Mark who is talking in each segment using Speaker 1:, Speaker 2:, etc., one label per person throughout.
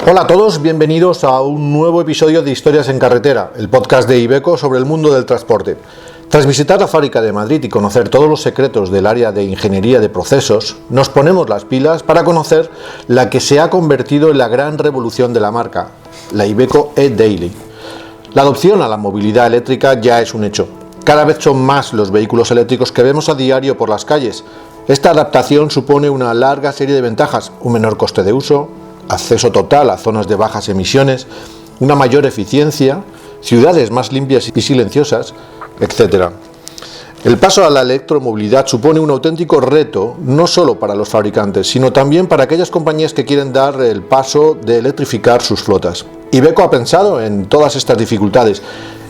Speaker 1: Hola a todos, bienvenidos a un nuevo episodio de Historias en Carretera, el podcast de Iveco sobre el mundo del transporte. Tras visitar la fábrica de Madrid y conocer todos los secretos del área de ingeniería de procesos, nos ponemos las pilas para conocer la que se ha convertido en la gran revolución de la marca, la Iveco eDaily. La adopción a la movilidad eléctrica ya es un hecho. Cada vez son más los vehículos eléctricos que vemos a diario por las calles. Esta adaptación supone una larga serie de ventajas: un menor coste de uso, acceso total a zonas de bajas emisiones, una mayor eficiencia, ciudades más limpias y silenciosas, etc. El paso a la electromovilidad supone un auténtico reto no solo para los fabricantes, sino también para aquellas compañías que quieren dar el paso de electrificar sus flotas. Iveco ha pensado en todas estas dificultades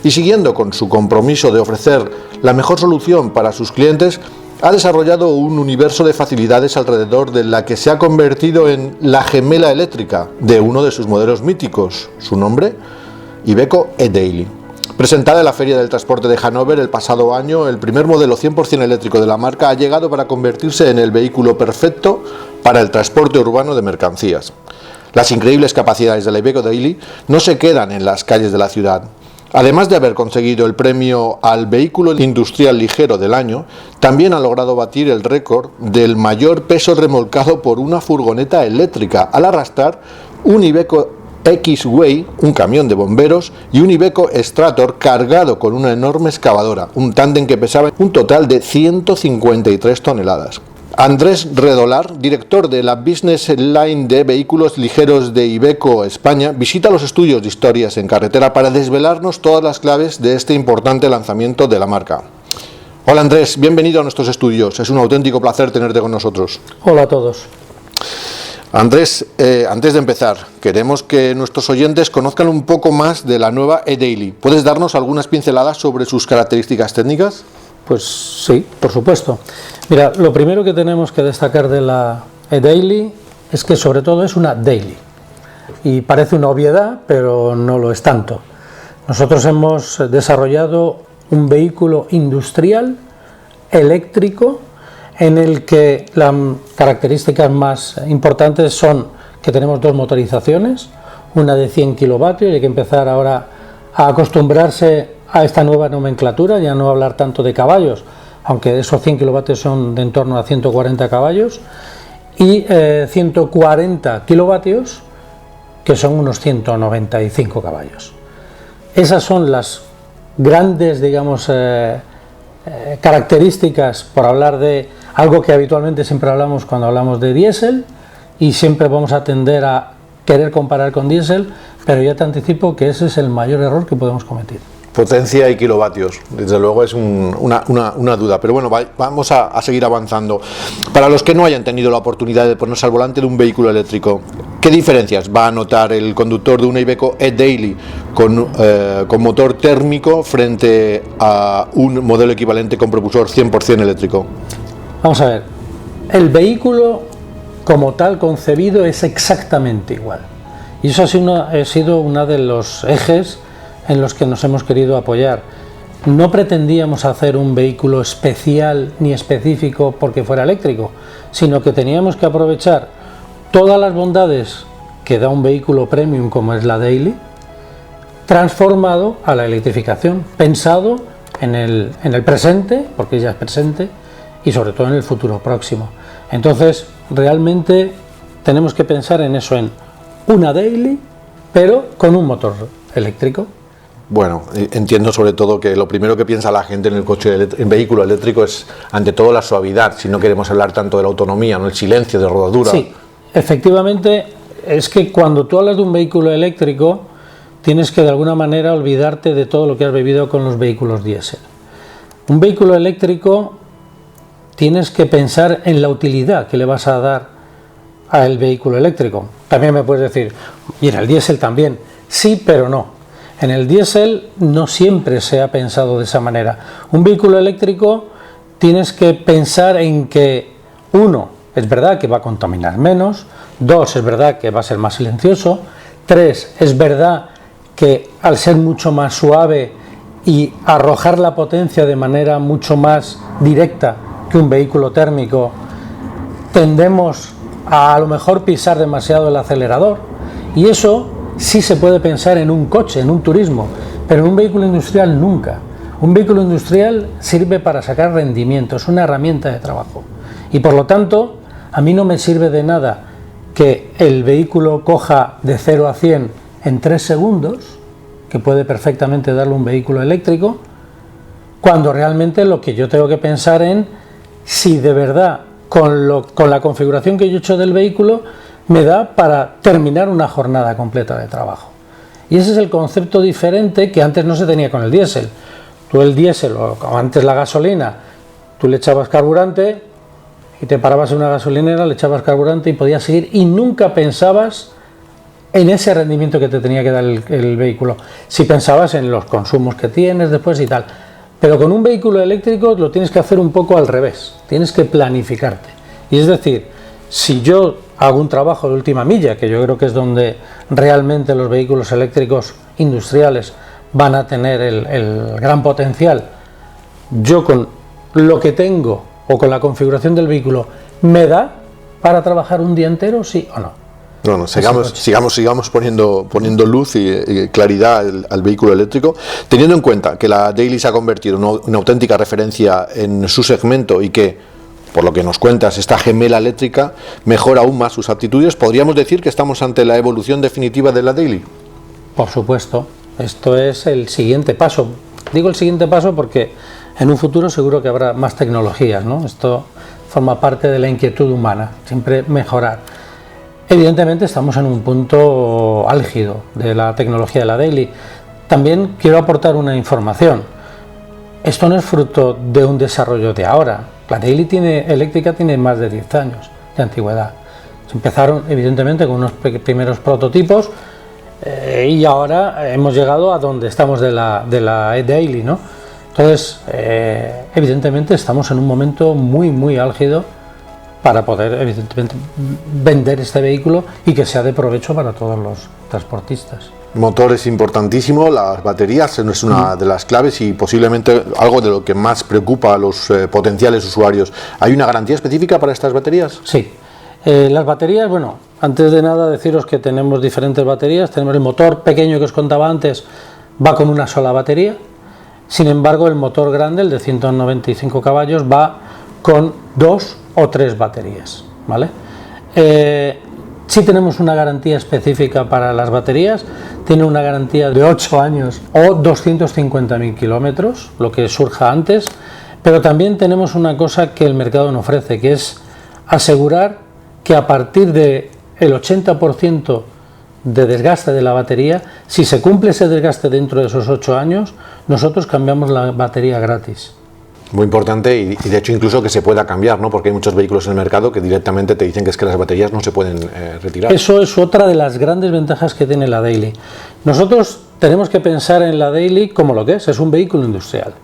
Speaker 1: y, siguiendo con su compromiso de ofrecer la mejor solución para sus clientes, ha desarrollado un universo de facilidades alrededor de la que se ha convertido en la gemela eléctrica de uno de sus modelos míticos. Su nombre, Iveco eDaily. Presentada en la Feria del Transporte de Hannover el pasado año, el primer modelo 100% eléctrico de la marca ha llegado para convertirse en el vehículo perfecto para el transporte urbano de mercancías. Las increíbles capacidades de la Iveco eDaily no se quedan en las calles de la ciudad. Además de haber conseguido el premio al vehículo industrial ligero del año, también ha logrado batir el récord del mayor peso remolcado por una furgoneta eléctrica al arrastrar un Iveco X-Way, un camión de bomberos, y un Iveco Strator cargado con una enorme excavadora, un tándem que pesaba un total de 153 toneladas. Andrés Redolar, director de la Business Line de vehículos ligeros de Iveco España, visita los estudios de Historias en Carretera para desvelarnos todas las claves de este importante lanzamiento de la marca. Hola Andrés, bienvenido a nuestros estudios, es un auténtico placer tenerte con nosotros.
Speaker 2: Hola a todos.
Speaker 1: Andrés, antes de empezar, queremos que nuestros oyentes conozcan un poco más de la nueva eDaily. ¿Puedes darnos algunas pinceladas sobre sus características técnicas?
Speaker 2: Pues sí, por supuesto. Mira, lo primero que tenemos que destacar de la eDaily es que sobre todo es una daily. Y parece una obviedad, pero no lo es tanto. Nosotros hemos desarrollado un vehículo industrial eléctrico en el que las características más importantes son que tenemos dos motorizaciones, una de 100 kilovatios, y hay que empezar ahora a acostumbrarse a esta nueva nomenclatura, ya no hablar tanto de caballos, aunque esos 100 kilovatios son de en torno a 140 caballos, y 140 kilovatios, que son unos 195 caballos. Esas son las grandes, digamos, características, por hablar de algo que habitualmente siempre hablamos cuando hablamos de diésel, y siempre vamos a tender a querer comparar con diésel, pero ya te anticipo que ese es el mayor error que podemos cometer.
Speaker 1: Potencia y kilovatios, desde luego es una duda, pero bueno, vamos a seguir avanzando. Para los que no hayan tenido la oportunidad de ponerse al volante de un vehículo eléctrico, ¿qué diferencias va a notar el conductor de una Iveco eDaily con motor térmico frente a un modelo equivalente con propulsor 100% eléctrico?
Speaker 2: Vamos a ver, el vehículo como tal concebido es exactamente igual, y eso ha sido uno de los ejes en los que nos hemos querido apoyar. No pretendíamos hacer un vehículo especial ni específico porque fuera eléctrico, sino que teníamos que aprovechar todas las bondades que da un vehículo premium como es la Daily, transformado a la electrificación, pensado en el presente, porque ya es presente, y sobre todo en el futuro próximo. Entonces, realmente tenemos que pensar en eso, en una Daily, pero con un motor eléctrico.
Speaker 1: Bueno, entiendo sobre todo que lo primero que piensa la gente en el en vehículo eléctrico es ante todo la suavidad, si no queremos hablar tanto de la autonomía, ¿no? El silencio de rodadura.
Speaker 2: Sí, efectivamente, es que cuando tú hablas de un vehículo eléctrico tienes que de alguna manera olvidarte de todo lo que has vivido con los vehículos diésel. Un vehículo eléctrico tienes que pensar en la utilidad que le vas a dar al vehículo eléctrico. También me puedes decir, y en el diésel también, sí, pero no. En el diésel no siempre se ha pensado de esa manera. Un vehículo eléctrico tienes que pensar en que, uno, es verdad que va a contaminar menos, dos, es verdad que va a ser más silencioso, tres, es verdad que al ser mucho más suave y arrojar la potencia de manera mucho más directa que un vehículo térmico, tendemos a lo mejor pisar demasiado el acelerador, Y eso sí se puede pensar en un coche, en un turismo, pero en un vehículo industrial nunca. Un vehículo industrial sirve para sacar rendimiento, es una herramienta de trabajo. Y por lo tanto, a mí no me sirve de nada que el vehículo coja de 0 a 100 en 3 segundos, que puede perfectamente darle un vehículo eléctrico, cuando realmente lo que yo tengo que pensar en si de verdad con la configuración que yo he hecho del vehículo me da para terminar una jornada completa de trabajo. Y ese es el concepto diferente que antes no se tenía con el diésel. Tú el diésel, o antes la gasolina, tú le echabas carburante y te parabas en una gasolinera, le echabas carburante y podías seguir y nunca pensabas en ese rendimiento que te tenía que dar el vehículo. Si pensabas en los consumos que tienes después y tal. Pero con un vehículo eléctrico lo tienes que hacer un poco al revés, tienes que planificarte. Y es decir, si yo hago un trabajo de última milla, que yo creo que es donde realmente los vehículos eléctricos industriales van a tener el gran potencial, yo con lo que tengo o con la configuración del vehículo, ¿me da para trabajar un día entero, sí o no?
Speaker 1: No, sigamos poniendo luz y claridad al vehículo eléctrico, teniendo en cuenta que la Daily se ha convertido en una auténtica referencia en su segmento y que, por lo que nos cuentas, esta gemela eléctrica mejora aún más sus aptitudes. ¿Podríamos decir que estamos ante la evolución definitiva de la Daily?
Speaker 2: Por supuesto, esto es el siguiente paso. Digo el siguiente paso porque en un futuro seguro que habrá más tecnologías, ¿no? Esto forma parte de la inquietud humana, siempre mejorar. Evidentemente estamos en un punto álgido de la tecnología de la Daily. También quiero aportar una información. Esto no es fruto de un desarrollo de ahora. La Daily eléctrica tiene más de 10 años de antigüedad. Se empezaron evidentemente con unos primeros prototipos y ahora hemos llegado a donde estamos de la Daily, ¿no? Entonces, evidentemente estamos en un momento muy álgido para poder, evidentemente, vender este vehículo y que sea de provecho para todos los transportistas.
Speaker 1: Motor es importantísimo, las baterías es una de las claves y posiblemente algo de lo que más preocupa a los potenciales usuarios. ¿Hay una garantía específica para estas baterías?
Speaker 2: Sí. Las baterías, bueno, antes de nada deciros que tenemos diferentes baterías. Tenemos el motor pequeño que os contaba antes, va con una sola batería. Sin embargo, el motor grande, el de 195 caballos, va con 2 o 3 baterías, ¿vale? Sí tenemos una garantía específica para las baterías, tiene una garantía de 8 años o 250.000 kilómetros, lo que surja antes, pero también tenemos una cosa que el mercado no ofrece, que es asegurar que a partir del 80% de desgaste de la batería, si se cumple ese desgaste dentro de esos 8 años, nosotros cambiamos la batería gratis.
Speaker 1: Muy importante y de hecho incluso que se pueda cambiar, ¿no? Porque hay muchos vehículos en el mercado que directamente te dicen que es que las baterías no se pueden retirar.
Speaker 2: Eso es otra de las grandes ventajas que tiene la Daily. Nosotros tenemos que pensar en la Daily como lo que es un vehículo industrial.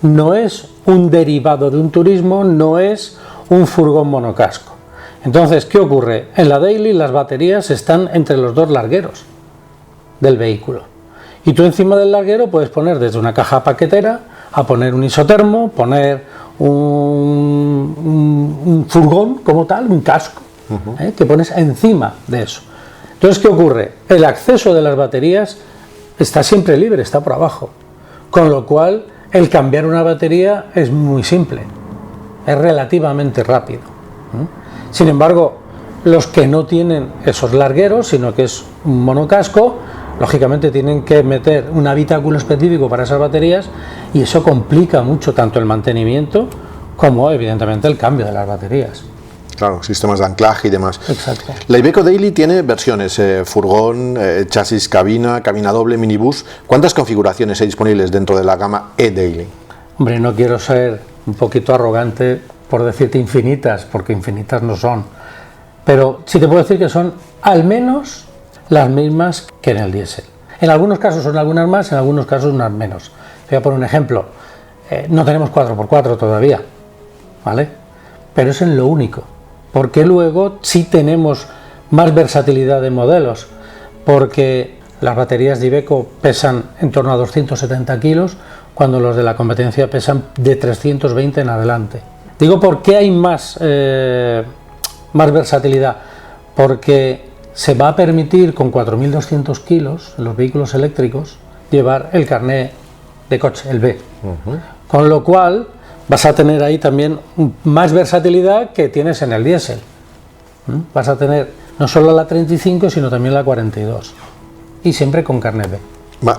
Speaker 2: No es un derivado de un turismo, no es un furgón monocasco. Entonces, ¿qué ocurre? En la Daily las baterías están entre los dos largueros del vehículo. Y tú encima del larguero puedes poner desde una caja paquetera a poner un isotermo, poner un furgón como tal, un casco, que pones encima de eso. Entonces, ¿qué ocurre? El acceso de las baterías está siempre libre, está por abajo. Con lo cual, el cambiar una batería es muy simple, es relativamente rápido. Sin embargo, los que no tienen esos largueros, sino que es un monocasco, lógicamente tienen que meter un habitáculo específico para esas baterías y eso complica mucho tanto el mantenimiento como evidentemente el cambio de las baterías.
Speaker 1: Claro, sistemas de anclaje y demás.
Speaker 2: Exacto.
Speaker 1: La Iveco Daily tiene versiones, furgón, chasis cabina, cabina doble, minibús. ¿Cuántas configuraciones hay disponibles dentro de la gama E-Daily?
Speaker 2: Hombre, no quiero ser un poquito arrogante por decirte infinitas, porque infinitas no son, pero sí te puedo decir que son al menos las mismas que en el diésel. En algunos casos son algunas más, en algunos casos unas menos. Voy a poner un ejemplo. No tenemos 4x4 todavía, ¿vale? Pero es en lo único, porque luego sí tenemos más versatilidad de modelos, porque las baterías de Iveco pesan en torno a 270 kilos, cuando los de la competencia pesan de 320 en adelante. Digo, ¿por qué hay más versatilidad? Porque se va a permitir con 4.200 kilos en los vehículos eléctricos llevar el carné de coche, el B. Con lo cual vas a tener ahí también más versatilidad que tienes en el diésel. Vas a tener no solo la 35, sino también la 42. Y siempre con carné B.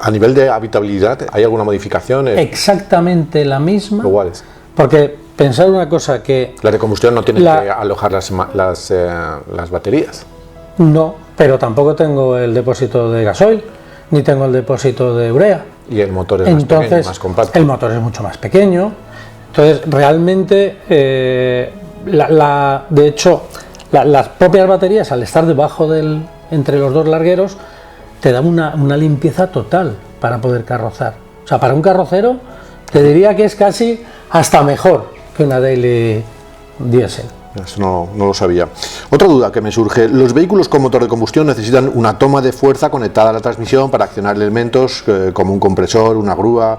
Speaker 1: A nivel de habitabilidad, ¿hay alguna modificación?
Speaker 2: Exactamente la misma.
Speaker 1: Iguales.
Speaker 2: Porque pensar una cosa que...
Speaker 1: La de combustión no tiene que alojar las baterías.
Speaker 2: No, pero tampoco tengo el depósito de gasoil, ni tengo el depósito de urea.
Speaker 1: Y el motor es más pequeño, más compacto.
Speaker 2: El motor es mucho más pequeño. Entonces, realmente, de hecho, las propias baterías, al estar debajo entre los dos largueros, te dan una limpieza total para poder carrozar. O sea, para un carrocero, te diría que es casi hasta mejor que una Daily diésel.
Speaker 1: Eso no lo sabía. Otra duda que me surge: los vehículos con motor de combustión necesitan una toma de fuerza conectada a la transmisión para accionar elementos como un compresor, una grúa,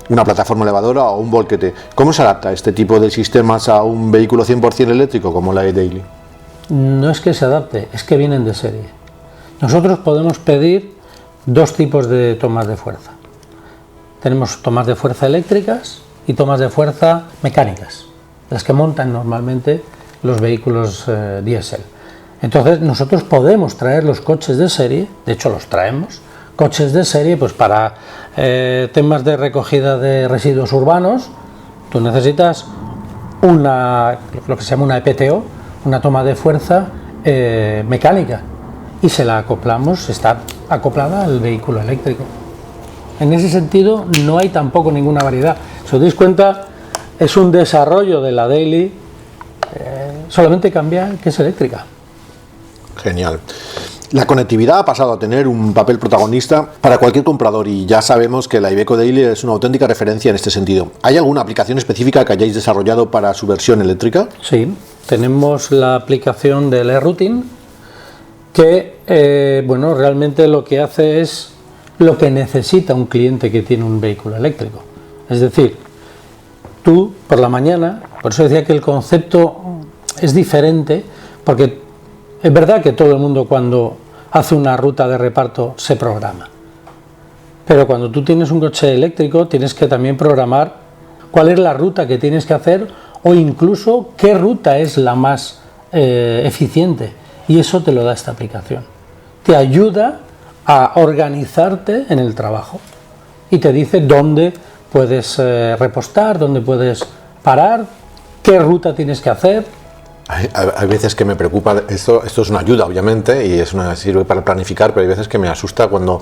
Speaker 1: una plataforma elevadora o un volquete. ¿Cómo se adapta este tipo de sistemas a un vehículo 100% eléctrico como la e-Daily?
Speaker 2: No es que se adapte, es que vienen de serie. Nosotros podemos pedir dos tipos de tomas de fuerza. Tenemos tomas de fuerza eléctricas y tomas de fuerza mecánicas, las que montan normalmente los vehículos diésel. Entonces nosotros podemos traer los coches de serie, de hecho los traemos, coches de serie pues para temas de recogida de residuos urbanos. Tú necesitas lo que se llama una EPTO, una toma de fuerza mecánica, y se la acoplamos, está acoplada al vehículo eléctrico. En ese sentido no hay tampoco ninguna variedad. Si os dais cuenta, es un desarrollo de la Daily, solamente cambia que es eléctrica.
Speaker 1: Genial. La conectividad ha pasado a tener un papel protagonista para cualquier comprador y ya sabemos que la Iveco Daily es una auténtica referencia en este sentido. ¿Hay alguna aplicación específica que hayáis desarrollado para su versión eléctrica?
Speaker 2: Sí, tenemos la aplicación del e-Routing que, bueno, realmente lo que hace es lo que necesita un cliente que tiene un vehículo eléctrico. Es decir, tú por la mañana, por eso decía que el concepto es diferente, porque es verdad que todo el mundo cuando hace una ruta de reparto se programa, pero cuando tú tienes un coche eléctrico tienes que también programar cuál es la ruta que tienes que hacer o incluso qué ruta es la más eficiente, y eso te lo da esta aplicación. Te ayuda a organizarte en el trabajo y te dice dónde puedes repostar, dónde puedes parar, qué ruta tienes que hacer.
Speaker 1: Hay veces que me preocupa, esto es una ayuda obviamente y sirve para planificar, pero hay veces que me asusta cuando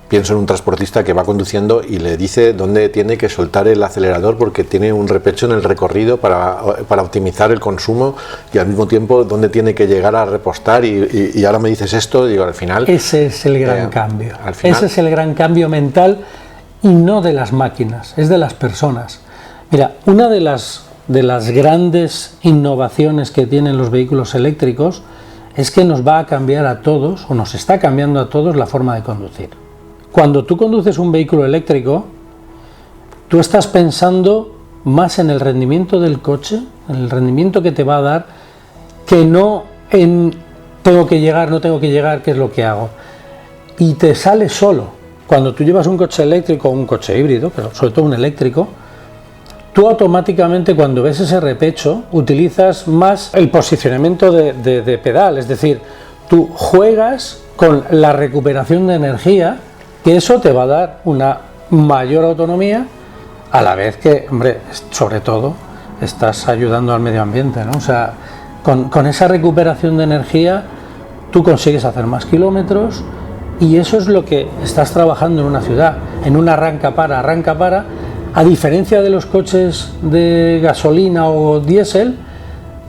Speaker 1: pienso en un transportista que va conduciendo y le dice dónde tiene que soltar el acelerador porque tiene un repecho en el recorrido para optimizar el consumo, y al mismo tiempo dónde tiene que llegar a repostar y ahora me dices esto, digo, al final...
Speaker 2: Ese es el gran cambio,
Speaker 1: al final,
Speaker 2: ese es el gran cambio mental, y no de las máquinas, es de las personas. Mira, una de las grandes innovaciones que tienen los vehículos eléctricos es que nos va a cambiar a todos, o nos está cambiando a todos, la forma de conducir. Cuando tú conduces un vehículo eléctrico, tú estás pensando más en el rendimiento del coche, en el rendimiento que te va a dar, que no en tengo que llegar, no tengo que llegar, qué es lo que hago. Y te sale solo. Cuando tú llevas un coche eléctrico o un coche híbrido, pero sobre todo un eléctrico, tú automáticamente cuando ves ese repecho utilizas más el posicionamiento de pedal, es decir, tú juegas con la recuperación de energía, que eso te va a dar una mayor autonomía, a la vez que, hombre, sobre todo estás ayudando al medio ambiente, ¿no? O sea, con esa recuperación de energía tú consigues hacer más kilómetros, y eso es lo que estás trabajando en una ciudad, en un arranca-para, a diferencia de los coches de gasolina o diésel,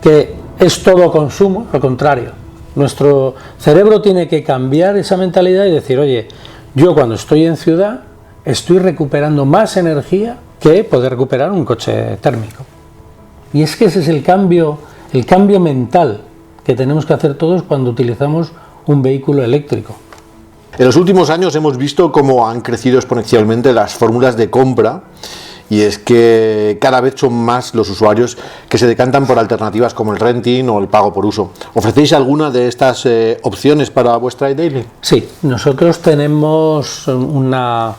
Speaker 2: que es todo consumo. Al contrario, nuestro cerebro tiene que cambiar esa mentalidad y decir, oye, yo cuando estoy en ciudad estoy recuperando más energía que poder recuperar un coche térmico. Y es que ese es el cambio mental que tenemos que hacer todos cuando utilizamos un vehículo eléctrico.
Speaker 1: En los últimos años hemos visto cómo han crecido exponencialmente las fórmulas de compra y es que cada vez son más los usuarios que se decantan por alternativas como el renting o el pago por uso. ¿Ofrecéis alguna de estas opciones para vuestra iDaily?
Speaker 2: Sí, nosotros tenemos una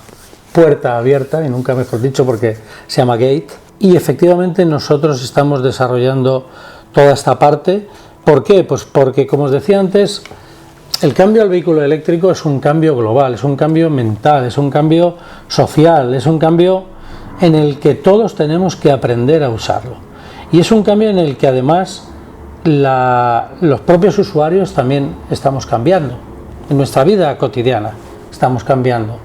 Speaker 2: puerta abierta, y nunca mejor dicho, porque se llama Gate, y efectivamente nosotros estamos desarrollando toda esta parte. ¿Por qué? Pues porque, como os decía antes, el cambio al vehículo eléctrico es un cambio global, es un cambio mental, es un cambio social, es un cambio en el que todos tenemos que aprender a usarlo. Y es un cambio en el que además los propios usuarios también estamos cambiando. En nuestra vida cotidiana estamos cambiando.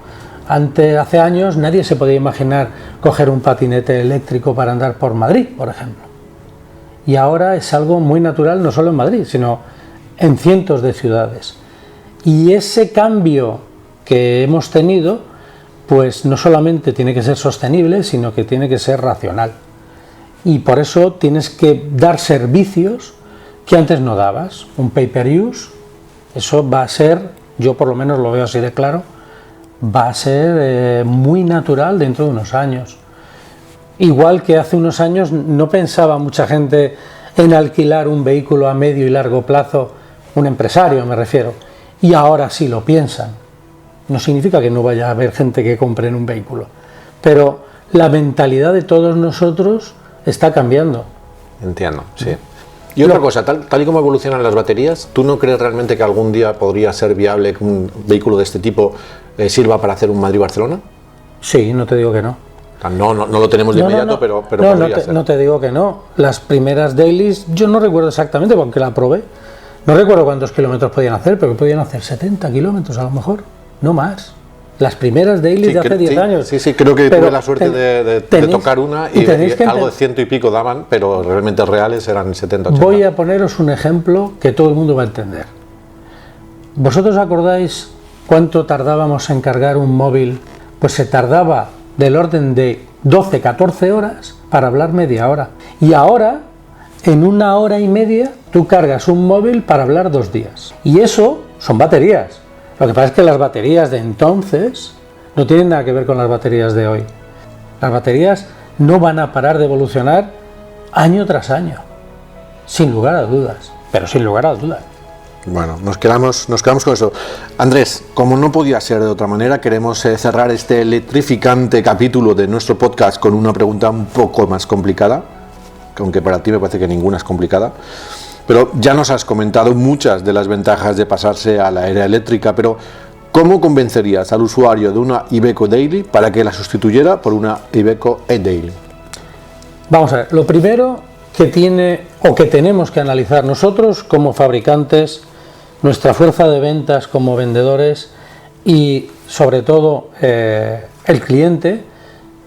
Speaker 2: Hace años nadie se podía imaginar coger un patinete eléctrico para andar por Madrid, por ejemplo. Y ahora es algo muy natural, no solo en Madrid, sino en cientos de ciudades. Y ese cambio que hemos tenido, pues no solamente tiene que ser sostenible, sino que tiene que ser racional. Y por eso tienes que dar servicios que antes no dabas. Un pay-per-use, eso va a ser, yo por lo menos lo veo así de claro, va a ser muy natural dentro de unos años. Igual que hace unos años no pensaba mucha gente en alquilar un vehículo a medio y largo plazo, un empresario me refiero, y ahora sí lo piensan. No significa que no vaya a haber gente que compre en un vehículo, pero la mentalidad de todos nosotros está cambiando.
Speaker 1: Entiendo, sí. Y otra cosa, tal y como evolucionan las baterías, ¿tú no crees realmente que algún día podría ser viable que un vehículo de este tipo sirva para hacer un Madrid-Barcelona?
Speaker 2: Sí, no te digo que no.
Speaker 1: No lo tenemos de inmediato, pero podría ser.
Speaker 2: No te digo que no. Las primeras dailies, yo no recuerdo exactamente porque la probé. No recuerdo cuántos kilómetros podían hacer, pero podían hacer 70 kilómetros a lo mejor, no más. Las primeras dailies de hace 10 años.
Speaker 1: Sí, creo que tuve la suerte de tocar una y algo de 100 y pico daban, pero realmente reales eran 70, 80.
Speaker 2: Voy a poneros un ejemplo que todo el mundo va a entender. ¿Vosotros acordáis cuánto tardábamos en cargar un móvil? Pues se tardaba del orden de 12, 14 horas para hablar media hora. Y ahora, en 1 hora y media, tú cargas un móvil para hablar 2 días. Y eso son baterías. Lo que pasa es que las baterías de entonces no tienen nada que ver con las baterías de hoy. Las baterías no van a parar de evolucionar año tras año, sin lugar a dudas, pero sin lugar a dudas.
Speaker 1: Bueno, nos quedamos con eso. Andrés, como no podía ser de otra manera, queremos cerrar este electrificante capítulo de nuestro podcast con una pregunta un poco más complicada, aunque para ti me parece que ninguna es complicada. Pero ya nos has comentado muchas de las ventajas de pasarse a la era eléctrica, pero ¿cómo convencerías al usuario de una Iveco Daily para que la sustituyera por una Iveco eDaily?
Speaker 2: Vamos a ver, lo primero que tenemos que analizar nosotros como fabricantes, nuestra fuerza de ventas como vendedores y sobre todo el cliente,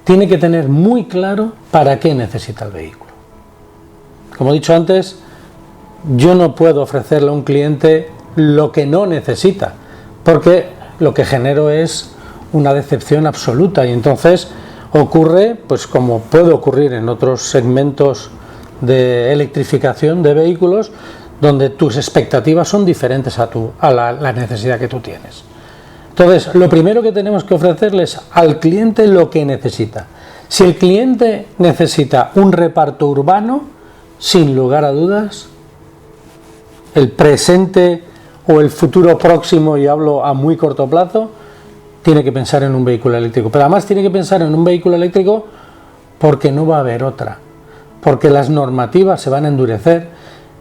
Speaker 2: tiene que tener muy claro para qué necesita el vehículo. Como he dicho antes, yo no puedo ofrecerle a un cliente lo que no necesita, porque lo que genero es una decepción absoluta y entonces ocurre, pues como puede ocurrir en otros segmentos de electrificación de vehículos, donde tus expectativas son diferentes a la necesidad que tú tienes. Entonces, lo primero que tenemos que ofrecerles al cliente lo que necesita. Si el cliente necesita un reparto urbano, sin lugar a dudas, el presente o el futuro próximo, y hablo a muy corto plazo, tiene que pensar en un vehículo eléctrico. Pero además tiene que pensar en un vehículo eléctrico porque no va a haber otra, porque las normativas se van a endurecer.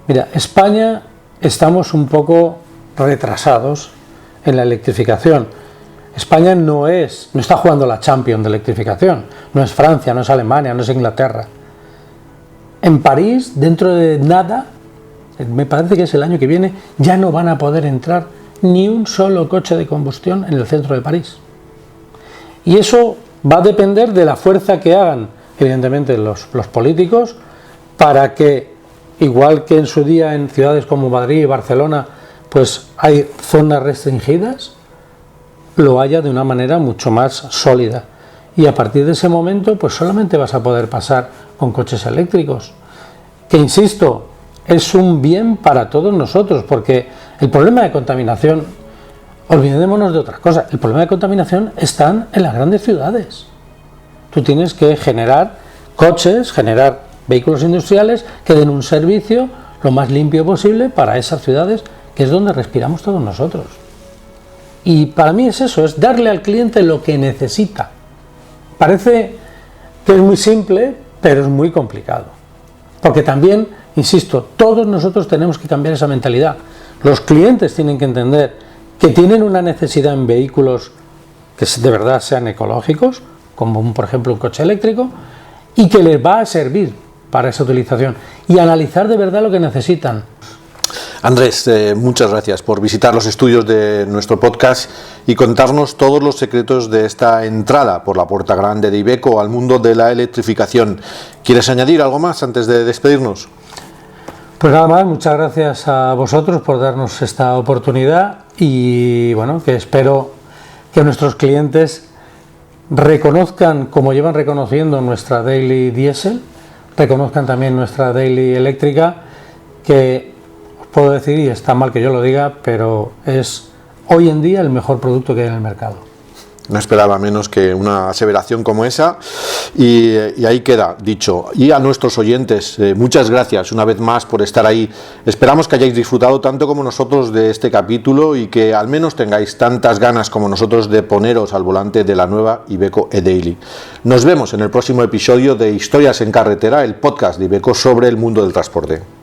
Speaker 2: Mira, España estamos un poco retrasados en la electrificación. España no está jugando la Champions de electrificación, no es Francia, no es Alemania, no es Inglaterra. En París, dentro de nada, me parece que es el año que viene, ya no van a poder entrar ni un solo coche de combustión en el centro de París. Y eso va a depender de la fuerza que hagan, evidentemente, los políticos, para que, igual que en su día en ciudades como Madrid y Barcelona, pues hay zonas restringidas, lo haya de una manera mucho más sólida. Y a partir de ese momento, pues solamente vas a poder pasar con coches eléctricos. Que insisto, es un bien para todos nosotros, porque el problema de contaminación, olvidémonos de otras cosas, el problema de contaminación está en las grandes ciudades. tú tienes que generar coches, generar vehículos industriales que den un servicio lo más limpio posible para esas ciudades, que es donde respiramos todos nosotros. Y para mí es eso, es darle al cliente lo que necesita. Parece que es muy simple, pero es muy complicado. Porque también, insisto, todos nosotros tenemos que cambiar esa mentalidad. Los clientes tienen que entender que tienen una necesidad en vehículos que de verdad sean ecológicos, como por ejemplo un coche eléctrico, y que les va a servir para esa utilización, y analizar de verdad lo que necesitan.
Speaker 1: Andrés, muchas gracias por visitar los estudios de nuestro podcast y contarnos todos los secretos de esta entrada por la puerta grande de Iveco al mundo de la electrificación. ¿Quieres añadir algo más antes de despedirnos?
Speaker 2: Pues nada más, muchas gracias a vosotros por darnos esta oportunidad y bueno, que espero que nuestros clientes reconozcan, como llevan reconociendo nuestra Daily Diesel, reconozcan también nuestra Daily eléctrica, que os puedo decir, y está mal que yo lo diga, pero es hoy en día el mejor producto que hay en el mercado.
Speaker 1: No esperaba menos que una aseveración como esa y ahí queda dicho. Y a nuestros oyentes, muchas gracias una vez más por estar ahí. Esperamos que hayáis disfrutado tanto como nosotros de este capítulo y que al menos tengáis tantas ganas como nosotros de poneros al volante de la nueva Iveco eDaily. Nos vemos en el próximo episodio de Historias en Carretera, el podcast de Iveco sobre el mundo del transporte.